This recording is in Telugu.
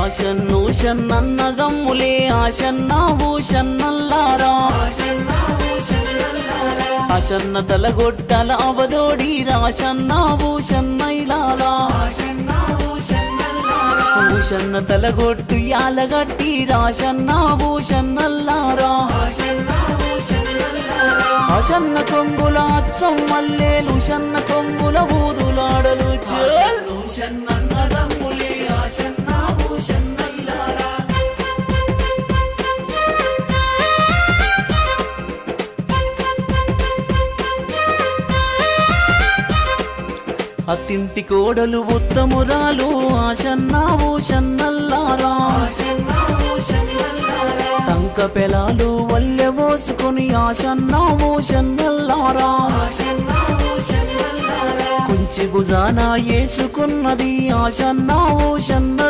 ఆశన్ను షన్నన్నదమ్ములే ఆశన్నావు షన్నల్లారా ఆశన్న తలగొట్టల అవదోడి రాశన్నావు షన్నైలాలా ఊషన్న తలగొట్టు యాలగట్టి రాశన్నావు షన్నల్లారా ఆశన్న కొంగుల అచ్చం మల్లేలు షన్న కొంగుల ఊదులాడలు షన్నన్నదమ్ములే ఆశన్నావు షన్నైలారా అత్తింటి కోడలు ఉత్తమురాలు ఆశన్నావు షన్నల్లారా టంక పెలాలు వల్లె పోసుకుని ఆశన్నావు షన్నల్లారా కుంచి భుజాన వేసుకున్నది ఆశన్నావు షన్నల్